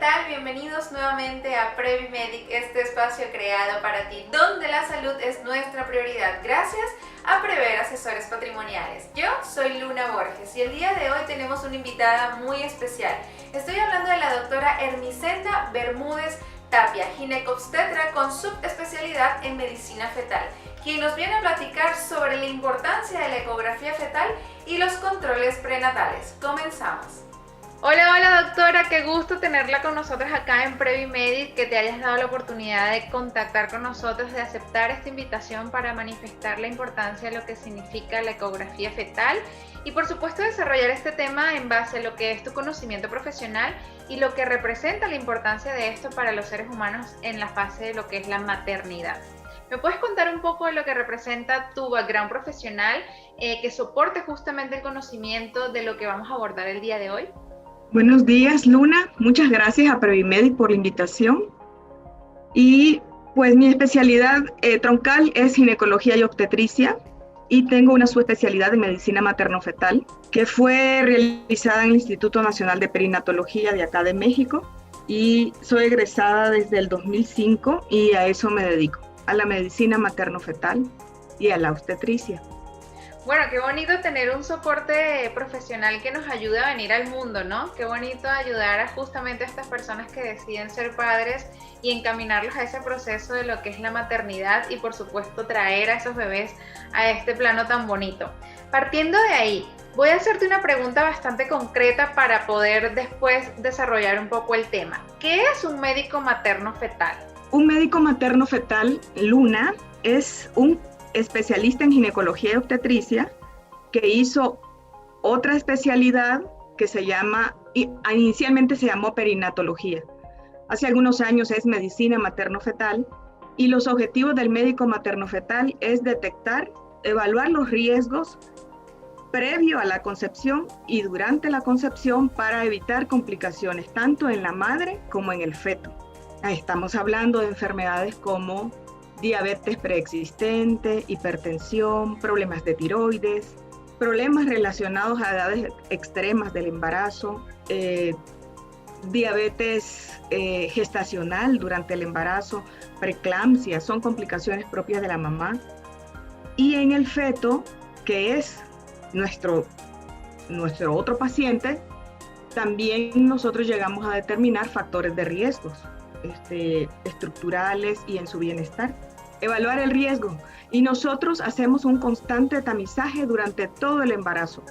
tal? Bienvenidos nuevamente a PreviMedic, este espacio creado para ti, donde la salud es nuestra prioridad, gracias a Prever Asesores Patrimoniales. Yo soy Luna Borges y el día de hoy tenemos una invitada muy especial. Estoy hablando de la doctora Ermicenda Bermúdez Tapia, ginecobstetra con subespecialidad en medicina fetal, quien nos viene a platicar sobre la importancia de la ecografía fetal y los controles prenatales. Comenzamos. Hola doctora, qué gusto tenerla con nosotros acá en PreviMedic, que te hayas dado la oportunidad de contactar con nosotros, de aceptar esta invitación para manifestar la importancia de lo que significa la ecografía fetal y por supuesto desarrollar este tema en base a lo que es tu conocimiento profesional y lo que representa la importancia de esto para los seres humanos en la fase de lo que es la maternidad. ¿Me puedes contar un poco de lo que representa tu background profesional que soporte justamente el conocimiento de lo que vamos a abordar el día de hoy? Buenos días, Luna. Muchas gracias a PreviMedic por la invitación. Y pues mi especialidad troncal es ginecología y obstetricia y tengo una subespecialidad en medicina materno-fetal que fue realizada en el Instituto Nacional de Perinatología de acá de México y soy egresada desde el 2005 y a eso me dedico, a la medicina materno-fetal y a la obstetricia. Bueno, qué bonito tener un soporte profesional que nos ayude a venir al mundo, ¿no? Qué bonito ayudar a justamente a estas personas que deciden ser padres y encaminarlos a ese proceso de lo que es la maternidad y por supuesto traer a esos bebés a este plano tan bonito. Partiendo de ahí, voy a hacerte una pregunta bastante concreta para poder después desarrollar un poco el tema. ¿Qué es un médico materno-fetal? Un médico materno-fetal, Luna, es un especialista en ginecología y obstetricia que hizo otra especialidad que inicialmente se llamó perinatología. Hace algunos años es medicina materno-fetal y los objetivos del médico materno-fetal es detectar, evaluar los riesgos previo a la concepción y durante la concepción para evitar complicaciones tanto en la madre como en el feto. Estamos hablando de enfermedades como diabetes preexistente, hipertensión, problemas de tiroides, problemas relacionados a edades extremas del embarazo, diabetes gestacional durante el embarazo, preeclampsia, son complicaciones propias de la mamá. Y en el feto, que es nuestro otro paciente, también nosotros llegamos a determinar factores de riesgos estructurales y en su bienestar. Evaluar el riesgo y nosotros hacemos un constante tamizaje durante todo el embarazo.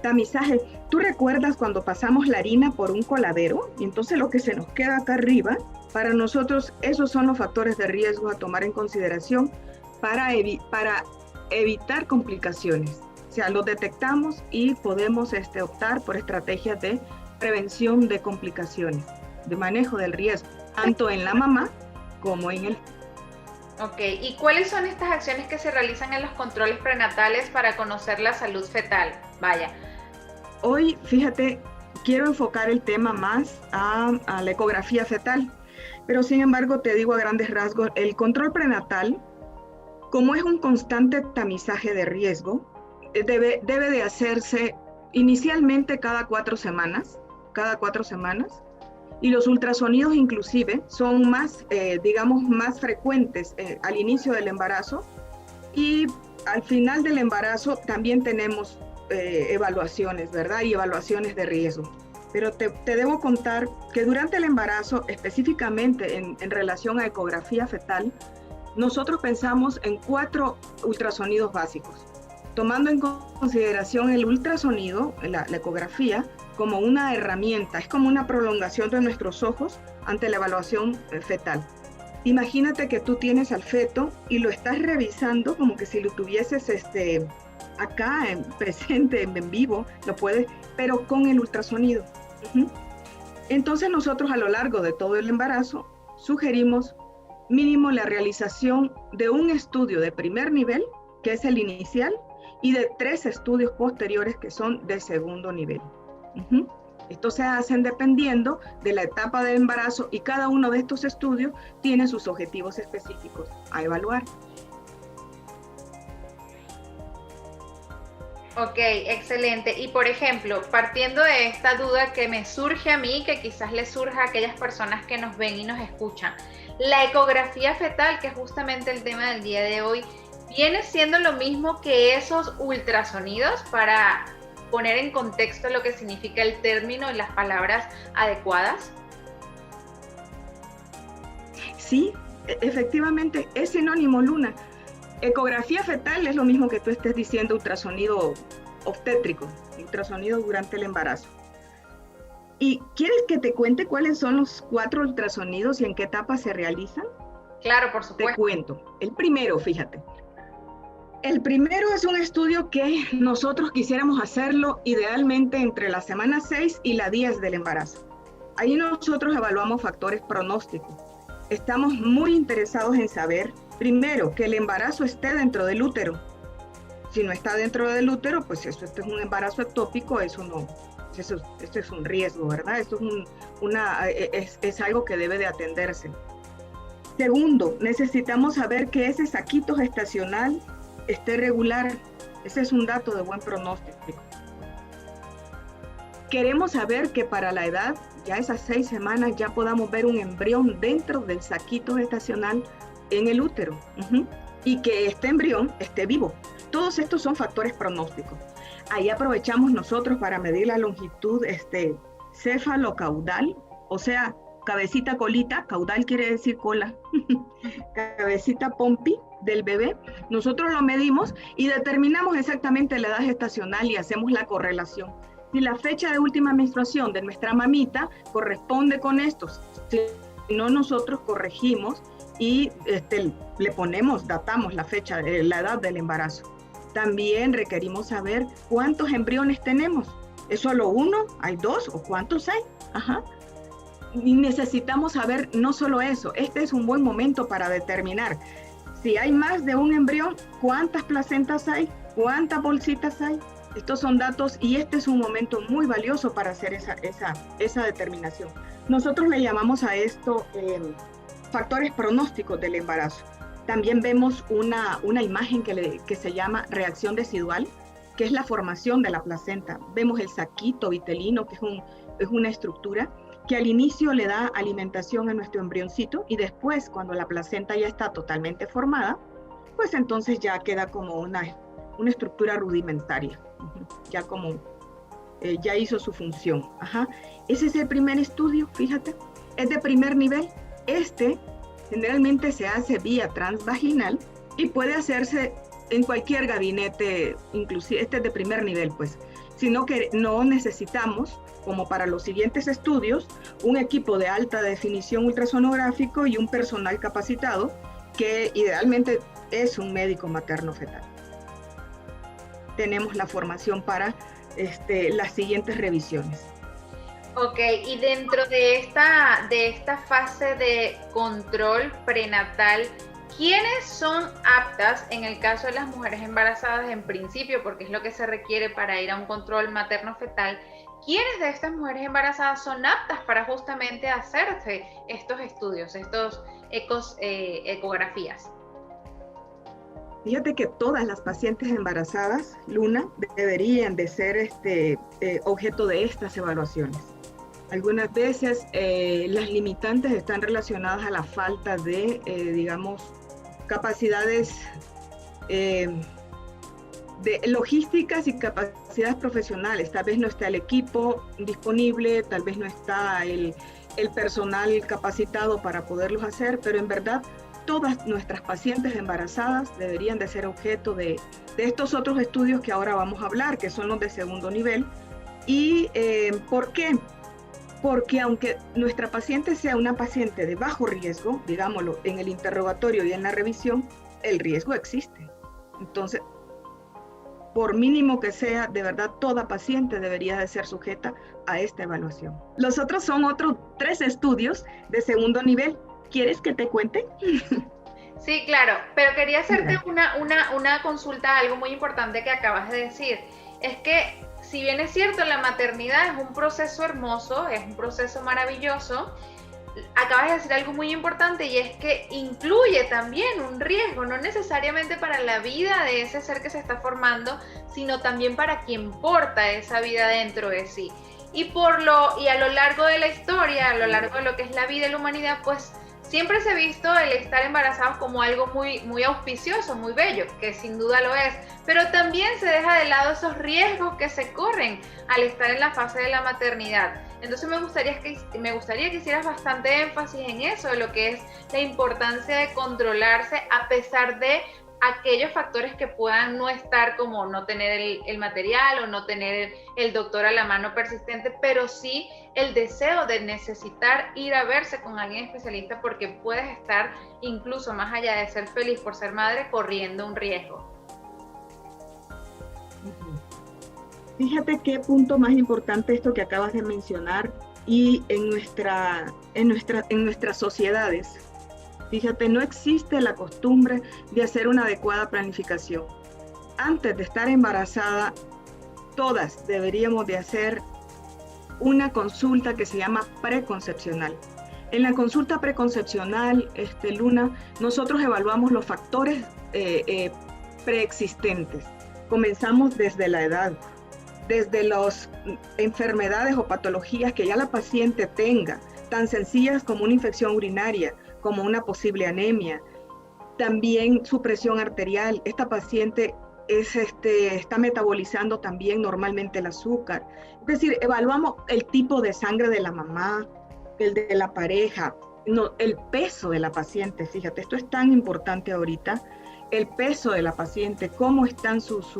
Tamizaje, ¿tú recuerdas cuando pasamos la harina por un coladero? Y entonces lo que se nos queda acá arriba, para nosotros esos son los factores de riesgo a tomar en consideración para evitar complicaciones. O sea, los detectamos y podemos optar por estrategias de prevención de complicaciones, de manejo del riesgo, tanto en la mamá como en el. Ok, ¿y cuáles son estas acciones que se realizan en los controles prenatales para conocer la salud fetal? Vaya. Hoy, fíjate, quiero enfocar el tema más a la ecografía fetal, pero sin embargo te digo a grandes rasgos, el control prenatal, como es un constante tamizaje de riesgo, debe de hacerse inicialmente cada 4 semanas, y los ultrasonidos inclusive son más frecuentes al inicio del embarazo y al final del embarazo también tenemos evaluaciones, ¿verdad? Y evaluaciones de riesgo. Pero te debo contar que durante el embarazo, específicamente en relación a ecografía fetal, nosotros pensamos en 4 ultrasonidos básicos, tomando en consideración el ultrasonido, la ecografía, como una herramienta, es como una prolongación de nuestros ojos ante la evaluación fetal. Imagínate que tú tienes al feto y lo estás revisando como que si lo tuvieses acá presente, en vivo, lo puedes, pero con el ultrasonido. Entonces nosotros a lo largo de todo el embarazo sugerimos mínimo la realización de un estudio de primer nivel, que es el inicial, y de 3 estudios posteriores que son de segundo nivel. Estos se hacen dependiendo de la etapa del embarazo y cada uno de estos estudios tiene sus objetivos específicos a evaluar. Ok, excelente. Y por ejemplo, partiendo de esta duda que me surge a mí, que quizás le surja a aquellas personas que nos ven y nos escuchan, la ecografía fetal, que es justamente el tema del día de hoy, ¿viene siendo lo mismo que esos ultrasonidos, para poner en contexto lo que significa el término y las palabras adecuadas? Sí, efectivamente, es sinónimo, Luna. Ecografía fetal es lo mismo que tú estés diciendo ultrasonido obstétrico, ultrasonido durante el embarazo. ¿Y quieres que te cuente cuáles son los 4 ultrasonidos y en qué etapa se realizan? Claro, por supuesto. Te cuento. El primero, fíjate. El primero es un estudio que nosotros quisiéramos hacerlo idealmente entre la semana 6 y la 10 del embarazo. Ahí nosotros evaluamos factores pronósticos. Estamos muy interesados en saber, primero, que el embarazo esté dentro del útero. Si no está dentro del útero, pues esto es un embarazo ectópico, eso no, esto es un riesgo, ¿verdad? Esto es algo que debe de atenderse. Segundo, necesitamos saber que ese saquito gestacional esté regular. Ese es un dato de buen pronóstico. Queremos saber que para la edad, ya esas 6 semanas, ya podamos ver un embrión dentro del saquito gestacional en el útero. Y que este embrión esté vivo. Todos estos son factores pronósticos. Ahí aprovechamos nosotros para medir la longitud céfalo-caudal, o sea, cabecita colita, caudal quiere decir cola, cabecita pompi del bebé. Nosotros lo medimos y determinamos exactamente la edad gestacional y hacemos la correlación. Si la fecha de última menstruación de nuestra mamita corresponde con estos, si no, nosotros corregimos y le datamos la fecha, la edad del embarazo. También requerimos saber cuántos embriones tenemos. ¿Es solo uno? ¿Hay 2? ¿O cuántos hay? Y necesitamos saber no solo eso, este es un buen momento para determinar si hay más de un embrión, cuántas placentas hay, cuántas bolsitas hay. Estos son datos y este es un momento muy valioso para hacer esa determinación. Nosotros le llamamos a esto factores pronósticos del embarazo. También vemos una imagen que se llama reacción decidual, que es la formación de la placenta. Vemos el saquito vitelino, que es una estructura que al inicio le da alimentación a nuestro embrioncito y después, cuando la placenta ya está totalmente formada, pues entonces ya queda como una estructura rudimentaria, ya hizo su función. Ese es el primer estudio, fíjate, es de primer nivel. Generalmente se hace vía transvaginal y puede hacerse en cualquier gabinete, inclusive este es de primer nivel, pues, sino que no necesitamos, como para los siguientes estudios, un equipo de alta definición ultrasonográfico y un personal capacitado, que idealmente es un médico materno fetal. Tenemos la formación para las siguientes revisiones. Ok, y dentro de esta fase de control prenatal, ¿quiénes son aptas en el caso de las mujeres embarazadas en principio, porque es lo que se requiere para ir a un control materno-fetal? ¿Quiénes de estas mujeres embarazadas son aptas para justamente hacerse estos estudios, estos ecografías? Fíjate que todas las pacientes embarazadas, Luna, deberían de ser objeto de estas evaluaciones. Algunas veces las limitantes están relacionadas a la falta de, capacidades de logísticas y capacidades profesionales. Tal vez no está el equipo disponible, tal vez no está el personal capacitado para poderlos hacer, pero en verdad todas nuestras pacientes embarazadas deberían de ser objeto de estos otros estudios que ahora vamos a hablar, que son los de segundo nivel. ¿Y por qué? Porque aunque nuestra paciente sea una paciente de bajo riesgo, digámoslo, en el interrogatorio y en la revisión, el riesgo existe. Entonces, por mínimo que sea, de verdad, toda paciente debería de ser sujeta a esta evaluación. Los otros son otros 3 estudios de segundo nivel. ¿Quieres que te cuente? Sí, claro, pero quería hacerte una consulta, algo muy importante que acabas de decir. Es que, si bien es cierto, la maternidad es un proceso hermoso, es un proceso maravilloso, acabas de decir algo muy importante y es que incluye también un riesgo, no necesariamente para la vida de ese ser que se está formando, sino también para quien porta esa vida dentro de sí. Y a lo largo de la historia, a lo largo de lo que es la vida y la humanidad, pues siempre se ha visto el estar embarazados como algo muy, muy auspicioso, muy bello, que sin duda lo es, pero también se deja de lado esos riesgos que se corren al estar en la fase de la maternidad. Entonces me gustaría que hicieras bastante énfasis en eso, de lo que es la importancia de controlarse a pesar de aquellos factores que puedan no estar, como no tener el material o no tener el doctor a la mano persistente, pero sí el deseo de necesitar ir a verse con alguien especialista, porque puedes estar, incluso más allá de ser feliz por ser madre, corriendo un riesgo. Fíjate qué punto más importante esto que acabas de mencionar, y en nuestras sociedades. Fíjate, no existe la costumbre de hacer una adecuada planificación. Antes de estar embarazada, todas deberíamos de hacer una consulta que se llama preconcepcional. En la consulta preconcepcional, Luna, nosotros evaluamos los factores preexistentes. Comenzamos desde la edad, desde las enfermedades o patologías que ya la paciente tenga, tan sencillas como una infección urinaria, como una posible anemia, también su presión arterial. Esta paciente está metabolizando también normalmente el azúcar. Es decir, evaluamos el tipo de sangre de la mamá, el de la pareja, no, el peso de la paciente. Fíjate, esto es tan importante ahorita, el peso de la paciente, cómo están sus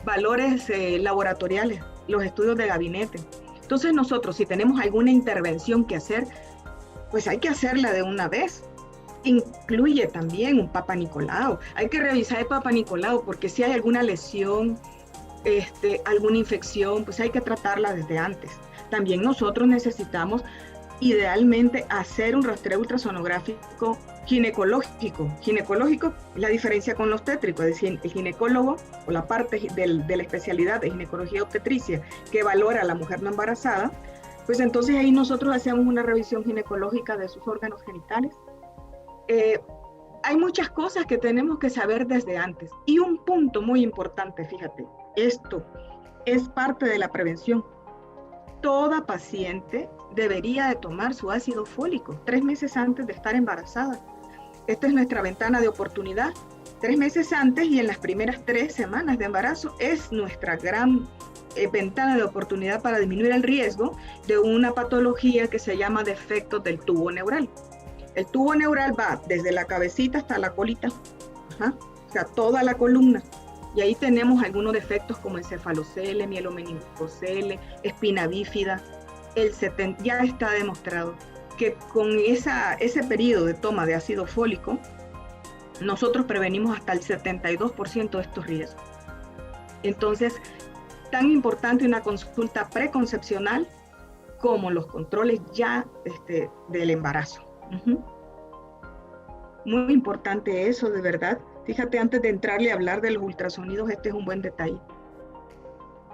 valores laboratoriales, los estudios de gabinete. Entonces nosotros, si tenemos alguna intervención que hacer, pues hay que hacerla de una vez. Incluye también un Papa Nicolau. Hay que revisar el Papa Nicolau, porque si hay alguna lesión, alguna infección, pues hay que tratarla desde antes. También nosotros necesitamos, idealmente, hacer un rastreo ultrasonográfico ginecológico. Ginecológico es la diferencia con los obstétrico, es decir, el ginecólogo o la parte de la especialidad de ginecología obstetricia que valora a la mujer no embarazada. Pues entonces ahí nosotros hacemos una revisión ginecológica de sus órganos genitales. Hay muchas cosas que tenemos que saber desde antes. Y un punto muy importante, fíjate, esto es parte de la prevención. Toda paciente debería de tomar su ácido fólico 3 meses antes de estar embarazada. Esta es nuestra ventana de oportunidad. 3 meses antes, y en las primeras 3 semanas de embarazo es nuestra gran ventana de oportunidad para disminuir el riesgo de una patología que se llama defectos del tubo neural. El tubo neural va desde la cabecita hasta la colita, o sea, toda la columna. Y ahí tenemos algunos defectos como encefalocele, mielomeningocele, espina bífida. Ya está demostrado que con ese periodo de toma de ácido fólico, nosotros prevenimos hasta el 72% de estos riesgos. Entonces, tan importante una consulta preconcepcional como los controles ya del embarazo. Muy importante eso, de verdad. Fíjate, antes de entrarle a hablar de los ultrasonidos, este es un buen detalle.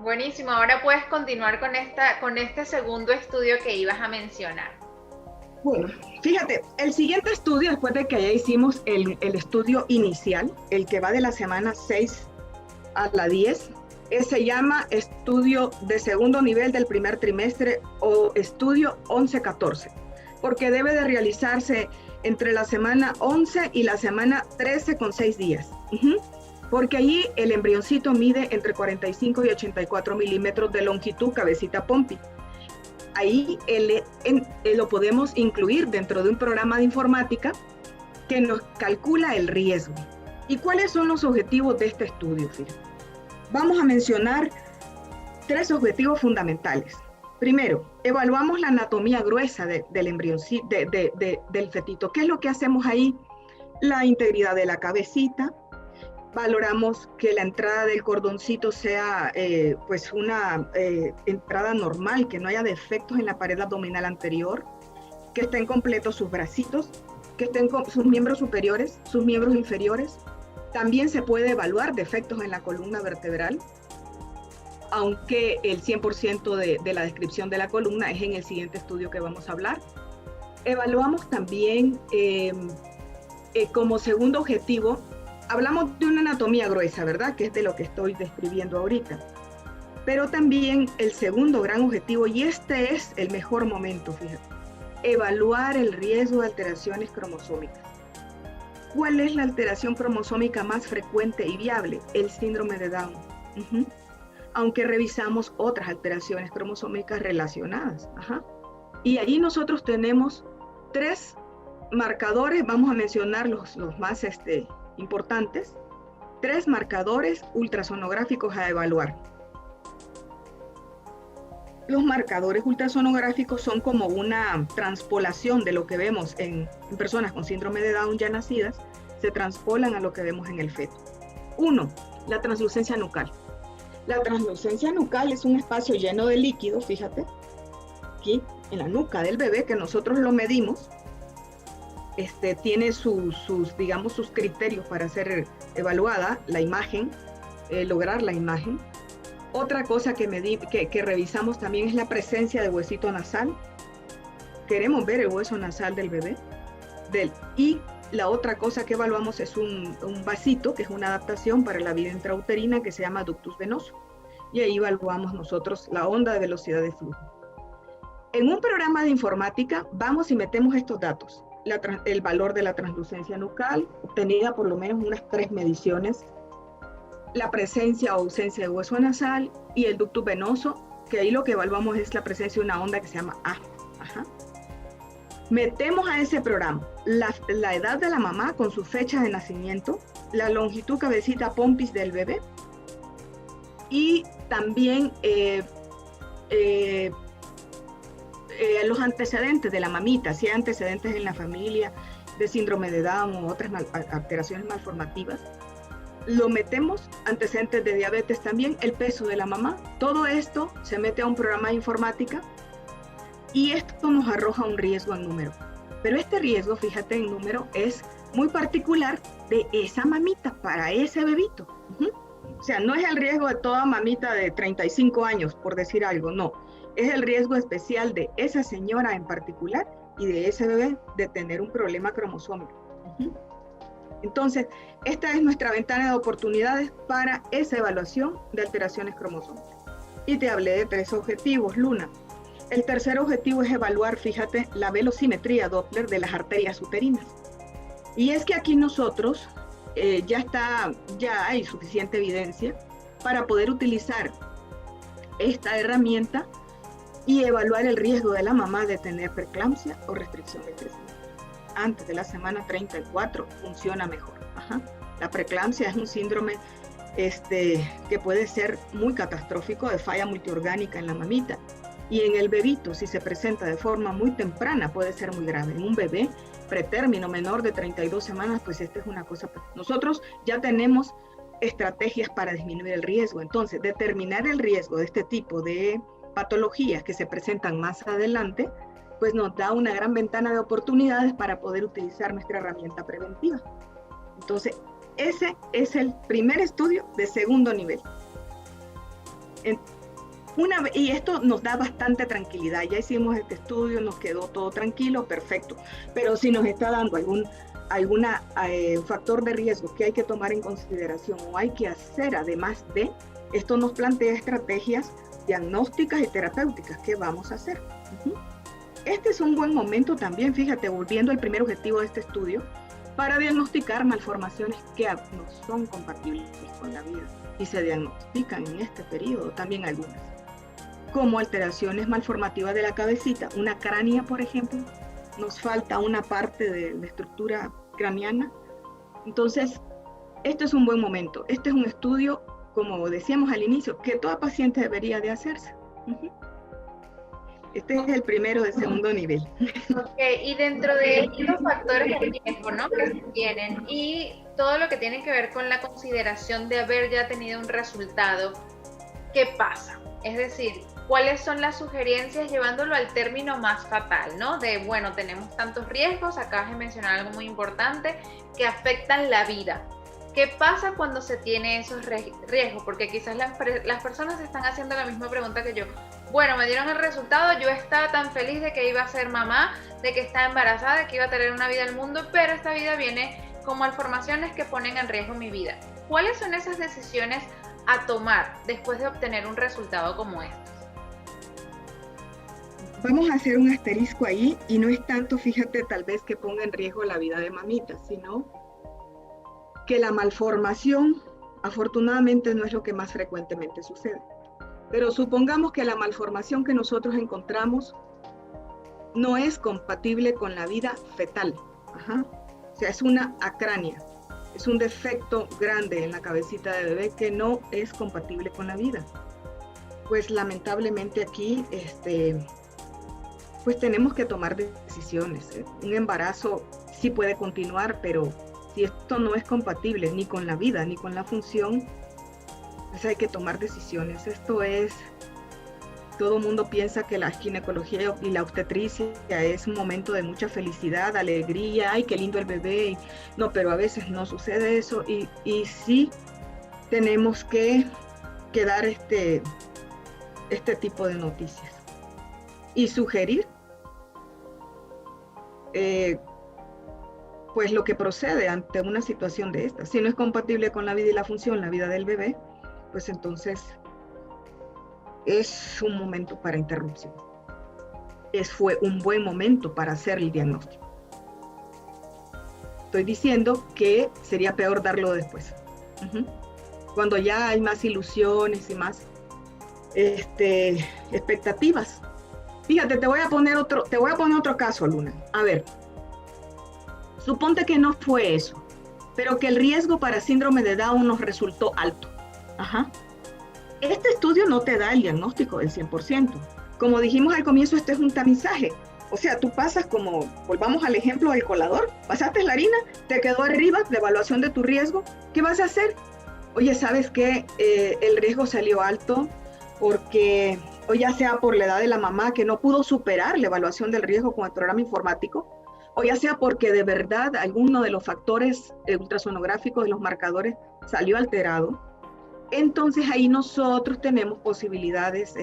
Buenísimo, ahora puedes continuar con este segundo estudio que ibas a mencionar. Bueno, fíjate, el siguiente estudio, después de que ya hicimos el estudio inicial, el que va de la semana 6 a la 10, se llama estudio de segundo nivel del primer trimestre o estudio 11-14, porque debe de realizarse entre la semana 11 y la semana 13 con 6 días. Porque allí el embrioncito mide entre 45 y 84 milímetros de longitud, cabecita pompi. Ahí lo podemos incluir dentro de un programa de informática que nos calcula el riesgo. ¿Y cuáles son los objetivos de este estudio? Fíjate. Vamos a mencionar 3 objetivos fundamentales. Primero, evaluamos la anatomía gruesa del embrioncito, del fetito. ¿Qué es lo que hacemos ahí? La integridad de la cabecita. Valoramos que la entrada del cordoncito sea pues una entrada normal, que no haya defectos en la pared abdominal anterior, que estén completos sus bracitos, que estén con sus miembros superiores, sus miembros inferiores. También se puede evaluar defectos en la columna vertebral, aunque el 100% de la descripción de la columna es en el siguiente estudio que vamos a hablar. Evaluamos también como segundo objetivo, hablamos de una anatomía gruesa, ¿verdad? Que es de lo que estoy describiendo ahorita. Pero también el segundo gran objetivo, y este es el mejor momento, fíjate, evaluar el riesgo de alteraciones cromosómicas. ¿Cuál es la alteración cromosómica más frecuente y viable? El síndrome de Down. Aunque revisamos otras alteraciones cromosómicas relacionadas. Y ahí nosotros tenemos 3 marcadores, vamos a mencionar los más importantes, 3 marcadores ultrasonográficos a evaluar. Los marcadores ultrasonográficos son como una transpolación de lo que vemos en personas con síndrome de Down ya nacidas, se transpolan a lo que vemos en el feto. 1. La translucencia nucal. La translucencia nucal es un espacio lleno de líquido, fíjate, aquí en la nuca del bebé, que nosotros lo medimos, tiene sus criterios para ser evaluada la imagen, lograr la imagen. Otra cosa que revisamos también es la presencia de huesito nasal. Queremos ver el hueso nasal del bebé. Y la otra cosa que evaluamos es un vasito, que es una adaptación para la vida intrauterina, que se llama ductus venoso. Y ahí evaluamos nosotros la onda de velocidad de flujo. En un programa de informática vamos y metemos estos datos. El valor de la translucencia nucal, obtenida por lo menos unas 3 mediciones, la presencia o ausencia de hueso nasal y el ductus venoso, que ahí lo que evaluamos es la presencia de una onda que se llama A. Metemos a ese programa la edad de la mamá con su fecha de nacimiento, la longitud cabecita pompis del bebé y también los antecedentes de la mamita, si hay antecedentes en la familia de síndrome de Down o otras alteraciones malformativas. Lo metemos, antecedentes de diabetes también, el peso de la mamá. Todo esto se mete a un programa de informática y esto nos arroja un riesgo en número. Pero este riesgo, fíjate en número, es muy particular de esa mamita para ese bebito. O sea, no es el riesgo de toda mamita de 35 años, por decir algo, no. Es el riesgo especial de esa señora en particular y de ese bebé de tener un problema cromosómico. Entonces, esta es nuestra ventana de oportunidades para esa evaluación de alteraciones cromosómicas. Y te hablé de 3 objetivos, Luna. El tercer objetivo es evaluar, fíjate, la velocimetría Doppler de las arterias uterinas. Y es que aquí nosotros ya hay suficiente evidencia para poder utilizar esta herramienta y evaluar el riesgo de la mamá de tener preeclampsia o restricción de crecimiento. Antes de la semana 34 funciona mejor. La preeclampsia es un síndrome que puede ser muy catastrófico de falla multiorgánica en la mamita. Y en el bebito, si se presenta de forma muy temprana, puede ser muy grave. En un bebé pretérmino menor de 32 semanas, pues esta es una cosa. Nosotros ya tenemos estrategias para disminuir el riesgo. Entonces, determinar el riesgo de este tipo de patologías que se presentan más adelante, pues nos da una gran ventana de oportunidades para poder utilizar nuestra herramienta preventiva. Entonces, ese es el primer estudio de segundo nivel. Y esto nos da bastante tranquilidad. Ya hicimos este estudio, nos quedó todo tranquilo, perfecto. Pero si nos está dando algún factor de riesgo que hay que tomar en consideración o hay que hacer además de, esto nos plantea estrategias diagnósticas y terapéuticas que vamos a hacer. Este es un buen momento también, fíjate, volviendo al primer objetivo de este estudio, para diagnosticar malformaciones que no son compatibles con la vida y se diagnostican en este periodo también algunas, como alteraciones malformativas de la cabecita, una cránea, por ejemplo, nos falta una parte de la estructura craneana. Entonces, este es un buen momento. Este es un estudio, como decíamos al inicio, que toda paciente debería de hacerse. Este es el primero de segundo nivel. Ok, y dentro de estos factores de riesgo, ¿no?, que se tienen y todo lo que tiene que ver con la consideración de haber ya tenido un resultado, ¿qué pasa? Es decir, ¿cuáles son las sugerencias llevándolo al término más fatal, ¿no? De, bueno, tenemos tantos riesgos, acabas de mencionar algo muy importante, que afectan la vida. ¿Qué pasa cuando se tiene esos riesgos? Porque quizás las personas están haciendo la misma pregunta que yo. bueno, me dieron el resultado, yo estaba tan feliz de que iba a ser mamá, de que estaba embarazada, de que iba a tener una vida al mundo, pero esta vida viene con malformaciones que ponen en riesgo mi vida. ¿Cuáles son esas decisiones a tomar después de obtener un resultado como este? Vamos a hacer un asterisco ahí, y no es tanto, fíjate, tal vez que ponga en riesgo la vida de mamita, sino que la malformación, afortunadamente, no es lo que más frecuentemente sucede. Pero supongamos que la malformación que nosotros encontramos no es compatible con la vida fetal. Ajá. O sea, es una acrania, es un defecto grande en la cabecita de bebé que no es compatible con la vida. Pues lamentablemente aquí, pues tenemos que tomar decisiones. Un embarazo sí puede continuar, pero si esto no es compatible ni con la vida ni con la función, pues hay que tomar decisiones. Todo el mundo piensa que la ginecología y la obstetricia es un momento de mucha felicidad, alegría, ay, qué lindo el bebé. No, pero a veces no sucede eso, y sí tenemos que dar este tipo de noticias y sugerir pues lo que procede ante una situación de esta. Si no es compatible con la vida y la función, la vida del bebé, pues entonces es un momento para interrupción. Fue un buen momento para hacer el diagnóstico. Estoy diciendo que sería peor darlo después. Cuando ya hay más ilusiones y más expectativas. Fíjate, te voy a poner otro caso, Luna. A ver, suponte que no fue eso, pero que el riesgo para síndrome de Down nos resultó alto. Ajá. Este estudio no te da el diagnóstico del 100%. Como dijimos al comienzo, este es un tamizaje. O sea, tú pasas volvamos al ejemplo del colador, pasaste la harina, te quedó arriba la evaluación de tu riesgo. ¿Qué vas a hacer? Oye, ¿sabes qué? El riesgo salió alto porque, o ya sea por la edad de la mamá que no pudo superar la evaluación del riesgo con el programa informático, o ya sea porque de verdad alguno de los factores ultrasonográficos de los marcadores salió alterado. Entonces ahí nosotros tenemos posibilidades,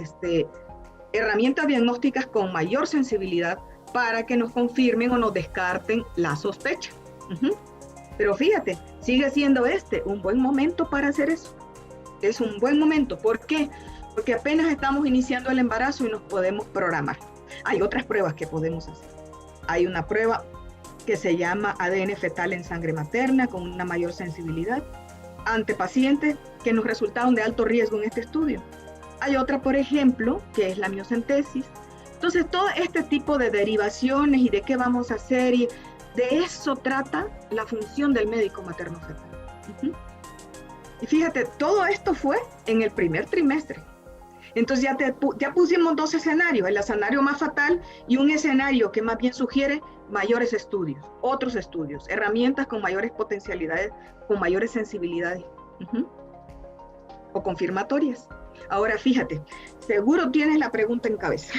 herramientas diagnósticas con mayor sensibilidad para que nos confirmen o nos descarten la sospecha. Pero fíjate, sigue siendo un buen momento para hacer eso. Es un buen momento. ¿Por qué? Porque apenas estamos iniciando el embarazo y nos podemos programar. Hay otras pruebas que podemos hacer. Hay una prueba que se llama ADN fetal en sangre materna con una mayor sensibilidad ante pacientes que nos resultaron de alto riesgo en este estudio. Hay otra, por ejemplo, que es la miocentesis. Entonces, todo este tipo de derivaciones y de qué vamos a hacer, y de eso trata la función del médico materno-fetal. Y fíjate, todo esto fue en el primer trimestre. Entonces ya pusimos dos escenarios, el escenario más fatal y un escenario que más bien sugiere mayores estudios, otros estudios, herramientas con mayores potencialidades, con mayores sensibilidades o confirmatorias. Ahora fíjate, seguro tienes la pregunta en cabeza.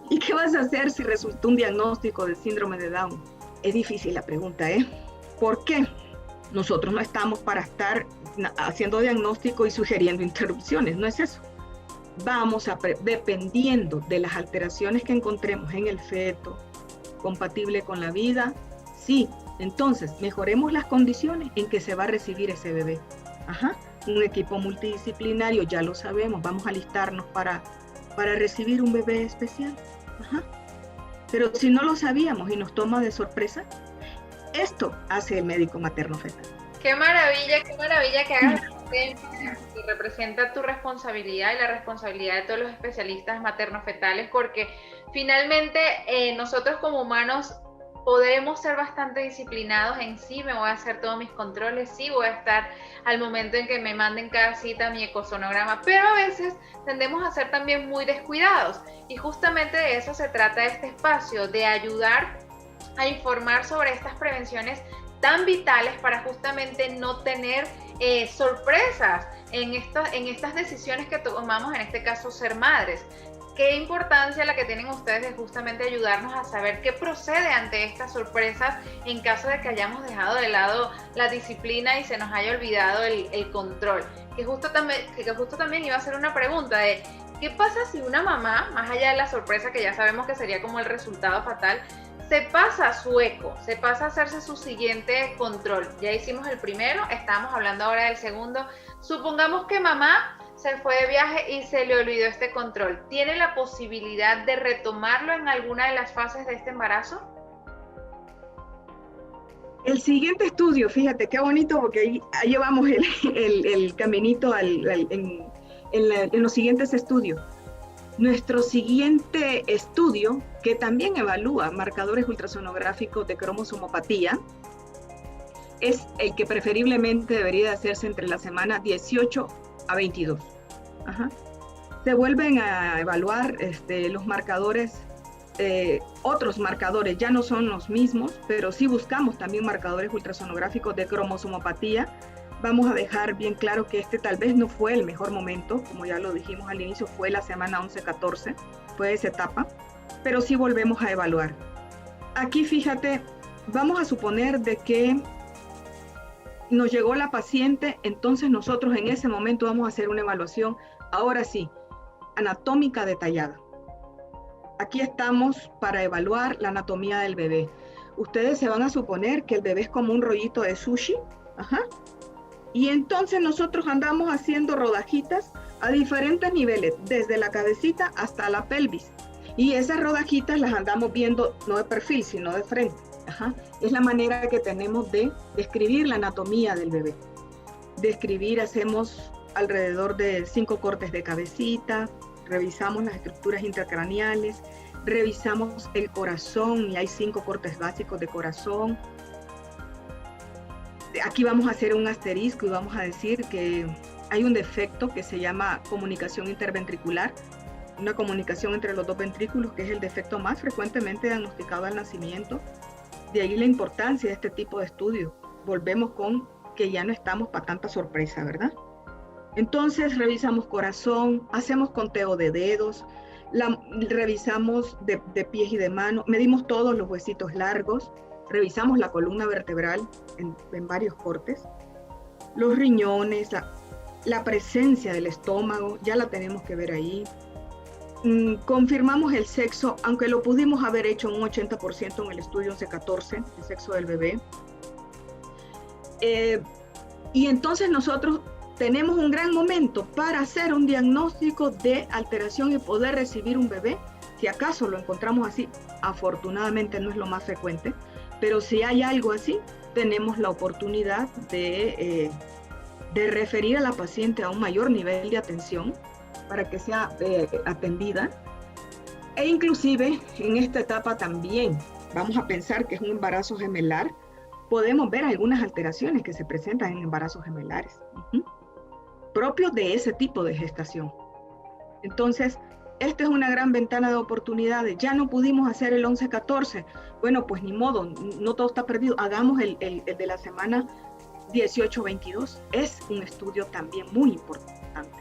¿Y qué vas a hacer si resultó un diagnóstico de síndrome de Down? Es difícil la pregunta, ¿eh? ¿Por qué? Nosotros no estamos para estar haciendo diagnóstico y sugiriendo interrupciones, no es eso. Dependiendo de las alteraciones que encontremos en el feto, compatible con la vida, sí, entonces mejoremos las condiciones en que se va a recibir ese bebé. Un equipo multidisciplinario, ya lo sabemos, vamos a alistarnos para recibir un bebé especial. Pero si no lo sabíamos y nos toma de sorpresa, esto hace el médico materno-fetal. Qué maravilla que hagas que representa tu responsabilidad y la responsabilidad de todos los especialistas materno-fetales, porque finalmente nosotros como humanos podemos ser bastante disciplinados en sí, me voy a hacer todos mis controles, sí voy a estar al momento en que me manden cada cita mi ecosonograma, pero a veces tendemos a ser también muy descuidados, y justamente de eso se trata este espacio, de ayudar a informar sobre estas prevenciones tan vitales para justamente no tener sorpresas en estas decisiones que tomamos, en este caso ser madres. Qué importancia la que tienen ustedes de justamente ayudarnos a saber qué procede ante estas sorpresas en caso de que hayamos dejado de lado la disciplina y se nos haya olvidado el control. Que justo también iba a hacer una pregunta de ¿Qué pasa si una mamá, más allá de la sorpresa que ya sabemos que sería como el resultado fatal, se pasa a su eco, se pasa a hacerse su siguiente control? Ya hicimos el primero, estamos hablando ahora del segundo. Supongamos que mamá se fue de viaje y se le olvidó este control. ¿Tiene la posibilidad de retomarlo en alguna de las fases de este embarazo? El siguiente estudio, fíjate qué bonito, porque ahí llevamos el caminito en los siguientes estudios. Nuestro siguiente estudio, que también evalúa marcadores ultrasonográficos de cromosomopatía, es el que preferiblemente debería hacerse entre la semana 18 a 22. Ajá. Se vuelven a evaluar los marcadores, otros marcadores, ya no son los mismos, pero sí buscamos también marcadores ultrasonográficos de cromosomopatía. Vamos a dejar bien claro que tal vez no fue el mejor momento, como ya lo dijimos al inicio, fue la semana 11-14, fue esa etapa, pero sí volvemos a evaluar. Aquí fíjate, vamos a suponer de que nos llegó la paciente, entonces nosotros en ese momento vamos a hacer una evaluación, ahora sí, anatómica detallada. Aquí estamos para evaluar la anatomía del bebé. Ustedes se van a suponer que el bebé es como un rollito de sushi, ajá. Y entonces nosotros andamos haciendo rodajitas a diferentes niveles, desde la cabecita hasta la pelvis. Y esas rodajitas las andamos viendo no de perfil, sino de frente. Ajá. Es la manera que tenemos de describir la anatomía del bebé. Hacemos alrededor de 5 cortes de cabecita, revisamos las estructuras intracraneales, revisamos el corazón y hay 5 cortes básicos de corazón. Aquí vamos a hacer un asterisco y vamos a decir que hay un defecto que se llama comunicación interventricular, una comunicación entre los dos ventrículos, que es el defecto más frecuentemente diagnosticado al nacimiento. De ahí la importancia de este tipo de estudio. Volvemos con que ya no estamos para tanta sorpresa, ¿verdad? Entonces revisamos corazón, hacemos conteo de dedos, revisamos de pies y de manos, medimos todos los huesitos largos, revisamos la columna vertebral en varios cortes, los riñones, la presencia del estómago, ya la tenemos que ver ahí. Confirmamos el sexo, aunque lo pudimos haber hecho un 80% en el estudio 11-14, el sexo del bebé. Y entonces nosotros tenemos un gran momento para hacer un diagnóstico de alteración y poder recibir un bebé. Si acaso lo encontramos así, afortunadamente no es lo más frecuente, pero si hay algo así, tenemos la oportunidad de referir a la paciente a un mayor nivel de atención para que sea atendida. E inclusive en esta etapa también vamos a pensar que es un embarazo gemelar. Podemos ver algunas alteraciones que se presentan en embarazos gemelares, propios de ese tipo de gestación. Entonces, esta es una gran ventana de oportunidades. Ya no pudimos hacer el 11-14. Bueno, pues ni modo, no todo está perdido. Hagamos el de la semana 18-22. Es un estudio también muy importante.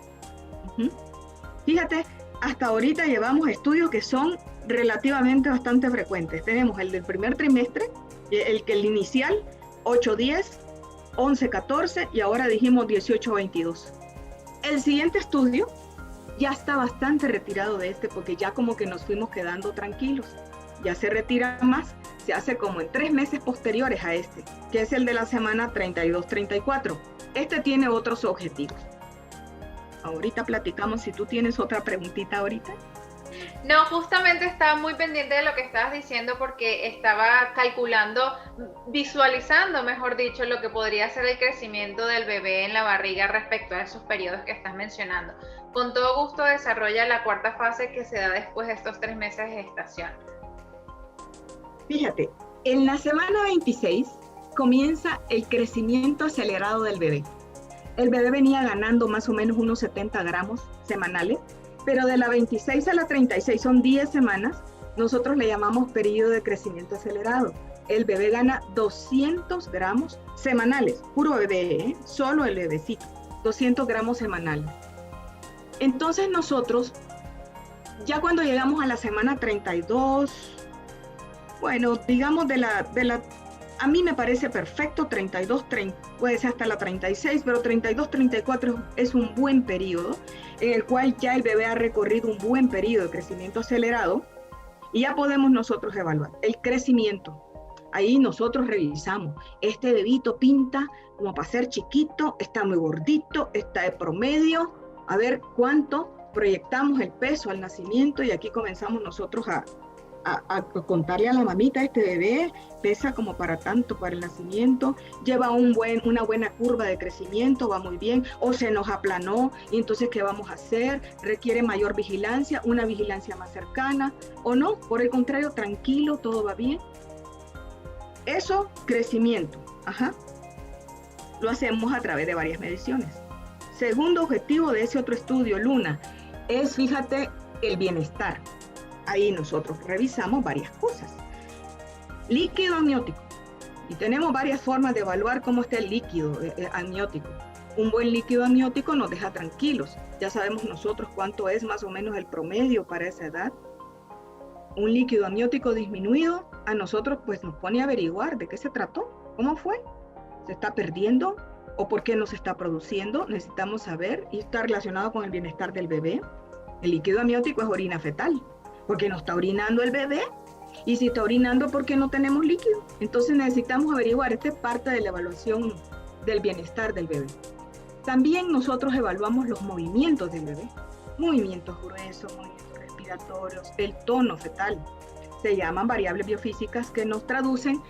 Fíjate, hasta ahorita llevamos estudios que son relativamente bastante frecuentes. Tenemos el del primer trimestre, el inicial, 8-10, 11-14 y ahora dijimos 18-22. El siguiente estudio ya está bastante retirado de porque ya como que nos fuimos quedando tranquilos. Ya se retira más, se hace como en 3 meses posteriores a que es el de la semana 32-34. Este tiene otros objetivos. Ahorita platicamos, si tú tienes otra preguntita ahorita. No, justamente estaba muy pendiente de lo que estabas diciendo porque estaba calculando, visualizando, mejor dicho, lo que podría ser el crecimiento del bebé en la barriga respecto a esos periodos que estás mencionando. Con todo gusto desarrolla la cuarta fase que se da después de estos 3 meses de gestación. Fíjate, en la semana 26 comienza el crecimiento acelerado del bebé. El bebé venía ganando más o menos unos 70 gramos semanales, pero de la 26 a la 36 son 10 semanas, nosotros le llamamos periodo de crecimiento acelerado. El bebé gana 200 gramos semanales, puro bebé, solo el bebecito, 200 gramos semanales. Entonces nosotros, ya cuando llegamos a la semana 32, bueno, digamos A mí me parece perfecto, 32, 30, puede ser hasta la 36, pero 32, 34 es un buen periodo en el cual ya el bebé ha recorrido un buen periodo de crecimiento acelerado y ya podemos nosotros evaluar el crecimiento. Ahí nosotros revisamos, este bebito pinta como para ser chiquito, está muy gordito, está de promedio, a ver cuánto proyectamos el peso al nacimiento y aquí comenzamos nosotros a contarle a la mamita, este bebé pesa como para tanto para el nacimiento, lleva una buena curva de crecimiento, va muy bien, o se nos aplanó, y entonces ¿qué vamos a hacer? Requiere mayor vigilancia, una vigilancia más cercana, o no, por el contrario, tranquilo, todo va bien. Eso, crecimiento, lo hacemos a través de varias mediciones. Segundo objetivo de ese otro estudio, Luna, es, fíjate, el bienestar. Ahí nosotros revisamos varias cosas. Líquido amniótico. Y tenemos varias formas de evaluar cómo está el líquido amniótico. Un buen líquido amniótico nos deja tranquilos. Ya sabemos nosotros cuánto es más o menos el promedio para esa edad. Un líquido amniótico disminuido a nosotros pues nos pone a averiguar de qué se trató, cómo fue, se está perdiendo o por qué no se está produciendo. Necesitamos saber y está relacionado con el bienestar del bebé. El líquido amniótico es orina fetal, porque no está orinando el bebé, y si está orinando porque no tenemos líquido. Entonces necesitamos averiguar, esta es parte de la evaluación del bienestar del bebé. También nosotros evaluamos los movimientos del bebé, movimientos gruesos, movimientos respiratorios, el tono fetal. Se llaman variables biofísicas que nos traducen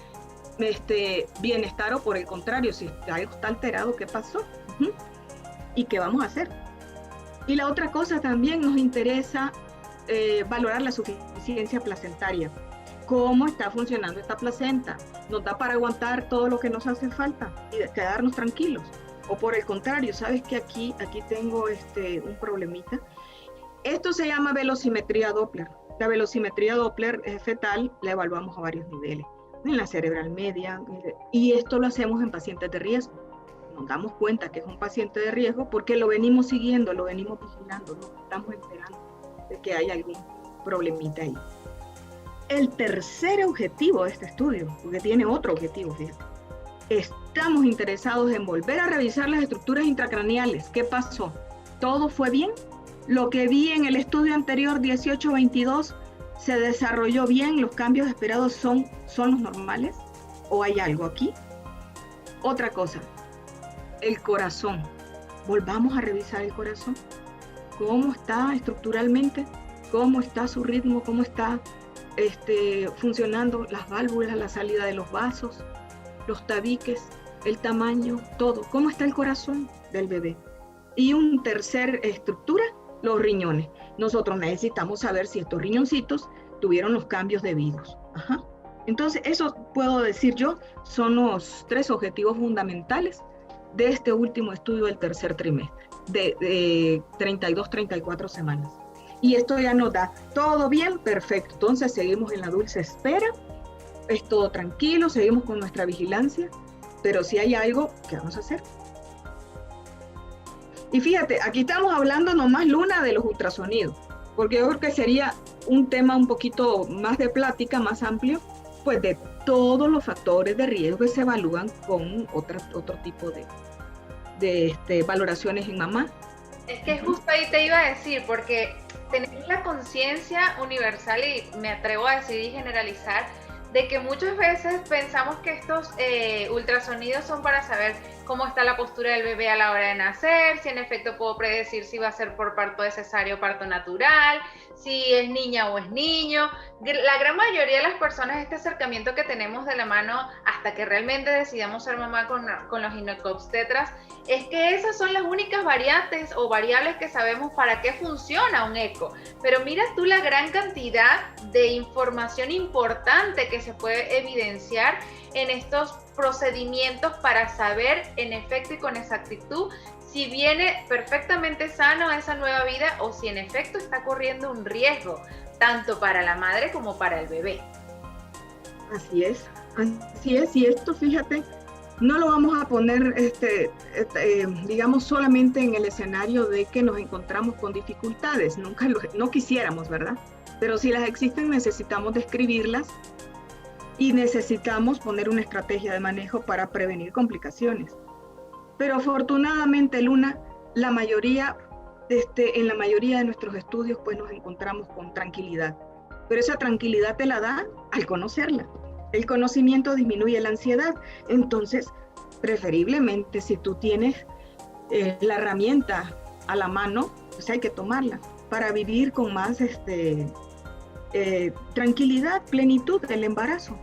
bienestar o por el contrario, si algo está alterado, ¿qué pasó? ¿Y qué vamos a hacer? Y la otra cosa también nos interesa valorar la suficiencia placentaria. ¿Cómo está funcionando esta placenta? ¿Nos da para aguantar todo lo que nos hace falta y quedarnos tranquilos? O por el contrario, ¿sabes que aquí tengo un problemita? Esto se llama velocimetría Doppler. La velocimetría Doppler fetal la evaluamos a varios niveles. En la cerebral media, y esto lo hacemos en pacientes de riesgo. Nos damos cuenta que es un paciente de riesgo porque lo venimos siguiendo, lo venimos vigilando, nos estamos enterando de que hay algún problemita ahí. El tercer objetivo de este estudio, porque tiene otro objetivo, fíjate, estamos interesados en volver a revisar las estructuras intracraneales. ¿Qué pasó? ¿Todo fue bien? ¿Lo que vi en el estudio anterior 18-22 se desarrolló bien? ¿Los cambios esperados son los normales? ¿O hay algo aquí? Otra cosa, el corazón. Volvamos a revisar el corazón. ¿Cómo está estructuralmente? ¿Cómo está su ritmo? ¿Cómo está funcionando las válvulas, la salida de los vasos, los tabiques, el tamaño, todo? ¿Cómo está el corazón del bebé? Y una tercera estructura, los riñones. Nosotros necesitamos saber si estos riñoncitos tuvieron los cambios debidos. Entonces, eso puedo decir yo, son los 3 objetivos fundamentales de este último estudio del tercer trimestre, de 32-34 semanas. Y esto ya nos da todo bien, perfecto. Entonces seguimos en la dulce espera, es todo tranquilo, seguimos con nuestra vigilancia, pero si hay algo, ¿qué vamos a hacer? Y fíjate, aquí estamos hablando nomás, Luna, de los ultrasonidos, porque yo creo que sería un tema un poquito más de plática, más amplio, pues de todos los factores de riesgo que se evalúan con otro tipo de valoraciones en mamá. Es que justo ahí te iba a decir, porque tenemos la conciencia universal y me atrevo a decir y generalizar de que muchas veces pensamos que estos ultrasonidos son para saber cómo está la postura del bebé a la hora de nacer, si en efecto puedo predecir si va a ser por parto de cesárea o parto natural, si es niña o es niño. La gran mayoría de las personas, este acercamiento que tenemos de la mano hasta que realmente decidamos ser mamá con los ginecobstetras, es que esas son las únicas variantes o variables que sabemos para qué funciona un eco. Pero mira tú la gran cantidad de información importante que se puede evidenciar en estos procedimientos para saber en efecto y con exactitud si viene perfectamente sano esa nueva vida o si en efecto está corriendo un riesgo, tanto para la madre como para el bebé. Así es, y esto, fíjate, no lo vamos a poner, digamos, solamente en el escenario de que nos encontramos con dificultades, no quisiéramos, ¿verdad? Pero si las existen necesitamos describirlas y necesitamos poner una estrategia de manejo para prevenir complicaciones. Pero afortunadamente, Luna, en la mayoría de nuestros estudios pues nos encontramos con tranquilidad. Pero esa tranquilidad te la da al conocerla. El conocimiento disminuye la ansiedad. Entonces, preferiblemente, si tú tienes la herramienta a la mano, pues hay que tomarla para vivir con más tranquilidad, plenitud del embarazo.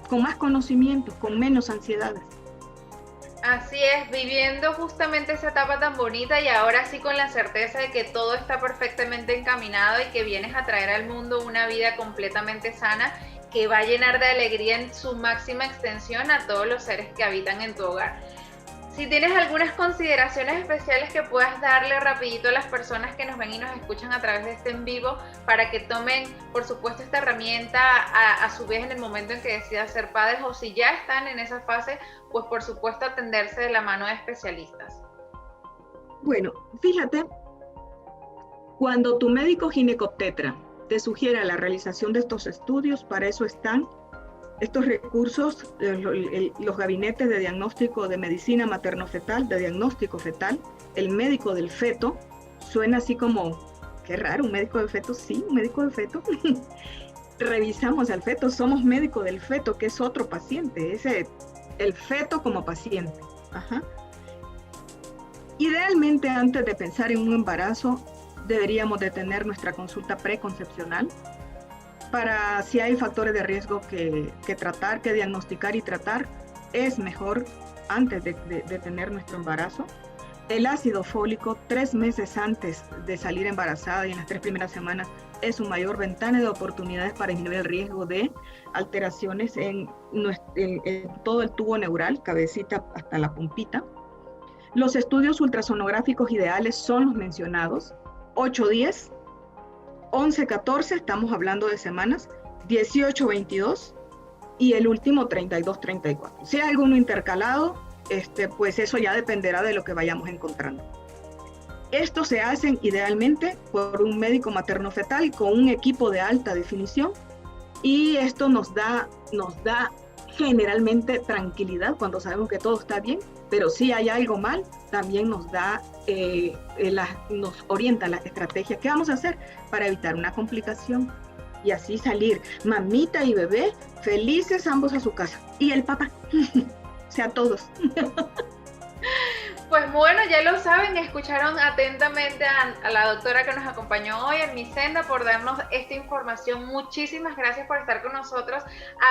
Con más conocimiento, con menos ansiedades. Así es, viviendo justamente esa etapa tan bonita y ahora sí con la certeza de que todo está perfectamente encaminado y que vienes a traer al mundo una vida completamente sana que va a llenar de alegría en su máxima extensión a todos los seres que habitan en tu hogar. Si tienes algunas consideraciones especiales que puedas darle rapidito a las personas que nos ven y nos escuchan a través de este en vivo para que tomen, por supuesto, esta herramienta a su vez en el momento en que decidan ser padres, o si ya están en esa fase, pues por supuesto atenderse de la mano de especialistas. Bueno, fíjate, cuando tu médico ginecobstetra te sugiere la realización de estos estudios, para eso están estos recursos, los gabinetes de diagnóstico de medicina materno-fetal, de diagnóstico fetal, el médico del feto. Suena así como, qué raro, un médico de feto. Sí, un médico de feto. Revisamos al feto, somos médico del feto, que es otro paciente, el feto como paciente. Ajá. Idealmente, antes de pensar en un embarazo, deberíamos de tener nuestra consulta preconcepcional, para si hay factores de riesgo que tratar, que diagnosticar y tratar, es mejor antes de tener nuestro embarazo. El ácido fólico 3 meses antes de salir embarazada y en las 3 primeras semanas es su mayor ventana de oportunidades para disminuir el riesgo de alteraciones en todo el tubo neural, cabecita hasta la puntita. Los estudios ultrasonográficos ideales son los mencionados, 8-10, 11-14, estamos hablando de semanas, 18-22 y el último 32-34. Si hay alguno intercalado, pues eso ya dependerá de lo que vayamos encontrando. Estos se hacen idealmente por un médico materno-fetal con un equipo de alta definición y esto nos da generalmente tranquilidad cuando sabemos que todo está bien, pero si hay algo mal, también nos orienta la estrategia. ¿Qué vamos a hacer para evitar una complicación? Y así salir mamita y bebé felices ambos a su casa. Y el papá, o sea, todos. Pues bueno, ya lo saben, escucharon atentamente a la doctora que nos acompañó hoy en Mi Senda por darnos esta información. Muchísimas gracias por estar con nosotros,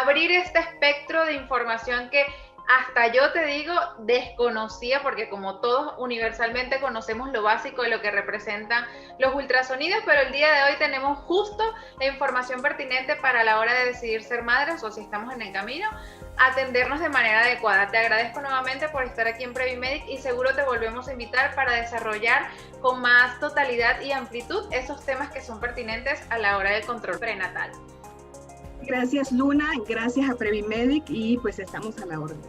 abrir este espectro de información que hasta yo te digo desconocía, porque como todos universalmente conocemos lo básico de lo que representan los ultrasonidos, pero el día de hoy tenemos justo la información pertinente para la hora de decidir ser madres o si estamos en el camino, atendernos de manera adecuada. Te agradezco nuevamente por estar aquí en Previmedic y seguro te volvemos a invitar para desarrollar con más totalidad y amplitud esos temas que son pertinentes a la hora del control prenatal. Gracias Luna, gracias a Previmedic y pues estamos a la orden.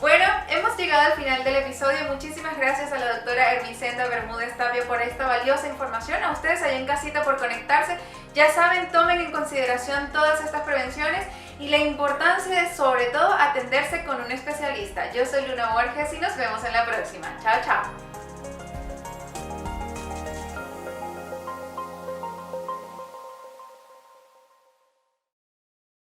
Bueno, hemos llegado al final del episodio. Muchísimas gracias a la doctora Ermicenda Bermúdez Tapia por esta valiosa información. A ustedes allá en casita por conectarse. Ya saben, tomen en consideración todas estas prevenciones y la importancia de, sobre todo, atenderse con un especialista. Yo soy Luna Borges y nos vemos en la próxima. Chao, chao.